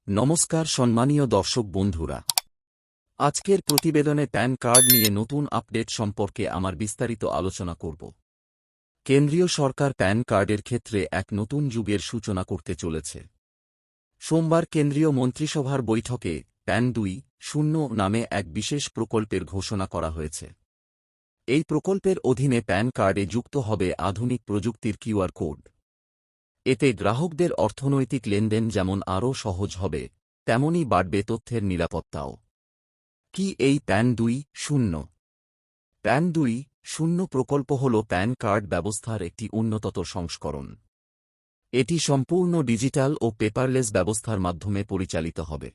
নমস্কার সম্মানীয় দর্শক বন্ধুরা, আজকের প্রতিবেদনে প্যান কার্ড নিয়ে নতুন আপডেট সম্পর্কে আমার বিস্তারিত আলোচনা করব। কেন্দ্রীয় সরকার প্যান কার্ডের ক্ষেত্রে এক নতুন যুগের সূচনা করতে চলেছে। সোমবার কেন্দ্রীয় মন্ত্রিসভার বৈঠকে প্যান 2.0 নামে এক বিশেষ প্রকল্পের ঘোষণা করা হয়েছে। এই প্রকল্পের অধীনে প্যান কার্ডে যুক্ত হবে আধুনিক প্রযুক্তির কিউআর কোড। এতে গ্রাহকদের অর্থনৈতিক লেনদেন যেমন আরও সহজ হবে, তেমনি বাড়বে তথ্যের নিরাপত্তাও। কি এই প্যান 2.0? প্যান 2.0 প্রকল্প হল প্যান কার্ড ব্যবস্থার একটি উন্নততর সংস্করণ। এটি সম্পূর্ণ ডিজিটাল ও পেপারলেস ব্যবস্থার মাধ্যমে পরিচালিত হবে।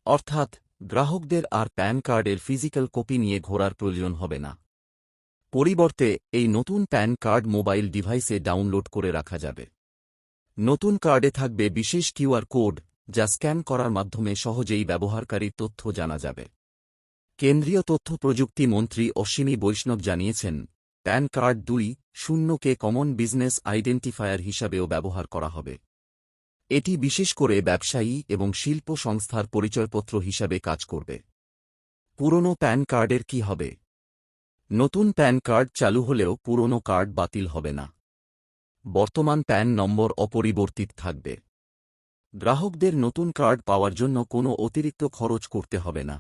অর্থাৎ গ্রাহকদের আর প্যান কার্ডের ফিজিক্যাল কপি নিয়ে ঘোরার প্রয়োজন হবে না। পরিবর্তে এই নতুন প্যান কার্ড মোবাইল ডিভাইসে ডাউনলোড করে রাখা যাবে। নতুন কার্ডে থাকবে বিশেষ কিউআর কোড, যা স্ক্যান করার মাধ্যমে সহজেই ব্যবহারকারীর তথ্য জানা যাবে। কেন্দ্রীয় তথ্য প্রযুক্তি মন্ত্রী অশ্বিনী বৈষ্ণব জানিয়েছেন, প্যান কার্ড 2.0-কে কমন বিজনেস আইডেন্টিফায়ার হিসাবেও ব্যবহার করা হবে। এটি বিশেষ করে ব্যবসায়ী এবং শিল্প সংস্থার পরিচয়পত্র হিসাবে কাজ করবে। পুরনো প্যান কার্ডের কি হবে? নতুন প্যান কার্ড চালু হলেও পুরনো কার্ড বাতিল হবে না। বর্তমান প্যান নম্বর অপরিবর্তিত থাকবে। গ্রাহকদের নতুন কার্ড পাওয়ার জন্য কোনো অতিরিক্ত খরচ করতে হবে না।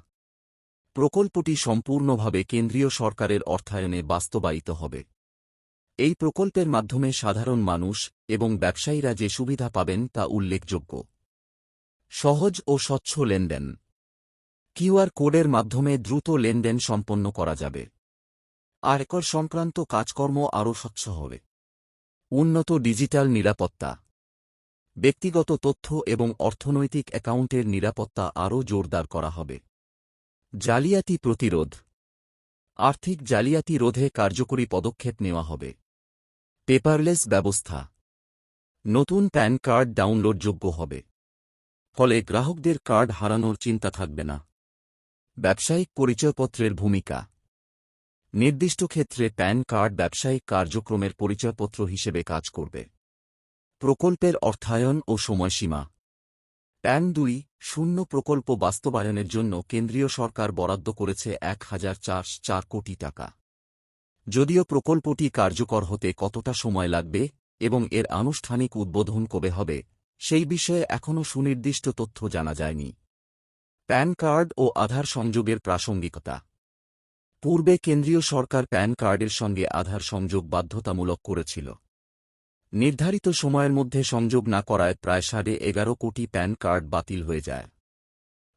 প্রকল্পটি সম্পূর্ণভাবে কেন্দ্রীয় সরকারের অর্থায়নে বাস্তবায়িত হবে। এই প্রকল্পের মাধ্যমে সাধারণ মানুষ এবং ব্যবসায়ীরা যে সুবিধা পাবেন তা উল্লেখযোগ্য। সহজ ও স্বচ্ছ লেনদেন। কিউআর কোডের মাধ্যমে দ্রুত লেনদেন সম্পন্ন করা যাবে। আয়কর সংক্রান্ত কাজকর্ম আরও স্বচ্ছ হবে। উন্নত ডিজিটাল নিরাপত্তা। ব্যক্তিগত তথ্য এবং অর্থনৈতিক অ্যাকাউন্টের নিরাপত্তা আরও জোরদার করা হবে। জালিয়াতি প্রতিরোধ। আর্থিক জালিয়াতি রোধে কার্যকরী পদক্ষেপ নেওয়া হবে। পেপারলেস ব্যবস্থা। নতুন প্যান কার্ড ডাউনলোডযোগ্য হবে। ফলে গ্রাহকদের কার্ড হারানোর চিন্তা থাকবে না। ব্যবসায়িক পরিচয়পত্রের ভূমিকা। নির্দিষ্ট ক্ষেত্রে প্যান কার্ড ব্যবসায়িক কার্যক্রমের পরিচয়পত্র হিসেবে কাজ করবে। প্রকল্পের অর্থায়ন ও সময়সীমা। প্যান 2.0 প্রকল্প বাস্তবায়নের জন্য কেন্দ্রীয় সরকার বরাদ্দ করেছে 1,004 কোটি টাকা। যদিও প্রকল্পটি কার্যকর হতে কতটা সময় লাগবে এবং এর আনুষ্ঠানিক উদ্বোধন কবে হবে, সেই বিষয়ে এখনও সুনির্দিষ্ট তথ্য জানা যায়নি। প্যান কার্ড ও আধার সংযোগের প্রাসঙ্গিকতা। পূর্বে কেন্দ্রীয় সরকার প্যান কার্ডের সঙ্গে আধার সংযোগ বাধ্যতামূলক করেছিল। নির্ধারিত সময়ের মধ্যে সংযোগ না করায় প্রায় 11.5 কোটি প্যান কার্ড বাতিল হয়ে যায়।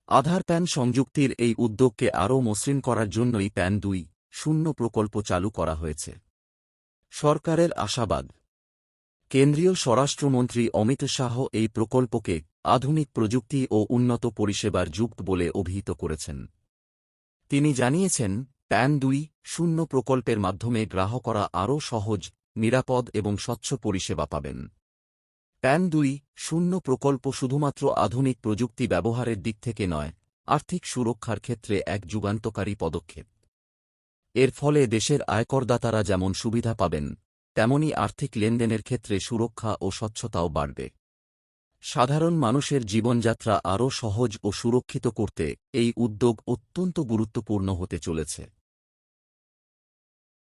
আধার প্যান সংযুক্তির এই উদ্যোগকে আরও মসৃণ করার জন্যই প্যান 2.0 প্রকল্প চালু করা হয়েছে। সরকারের আশাবাদ। কেন্দ্রীয় স্বরাষ্ট্রমন্ত্রী অমিত শাহ এই প্রকল্পকে আধুনিক প্রযুক্তি ও উন্নত পরিষেবার যুগ বলে অভিহিত করেছেন। তিনি জানিয়েছেন, প্যান 2.0 প্রকল্পের মাধ্যমে গ্রাহকরা আরও সহজ, নিরাপদ এবং স্বচ্ছ পরিষেবা পাবেন। প্যান 2.0 প্রকল্প শুধুমাত্র আধুনিক প্রযুক্তি ব্যবহারের দিক থেকে নয়, আর্থিক সুরক্ষার ক্ষেত্রে এক যুগান্তকারী পদক্ষেপ। এর ফলে দেশের আয়করদাতারা যেমন সুবিধা পাবেন, তেমনি আর্থিক লেনদেনের ক্ষেত্রে সুরক্ষা ও স্বচ্ছতাও বাড়বে। সাধারণ মানুষের জীবনযাত্রা আরও সহজ ও সুরক্ষিত করতে এই উদ্যোগ অত্যন্ত গুরুত্বপূর্ণ হতে চলেছে।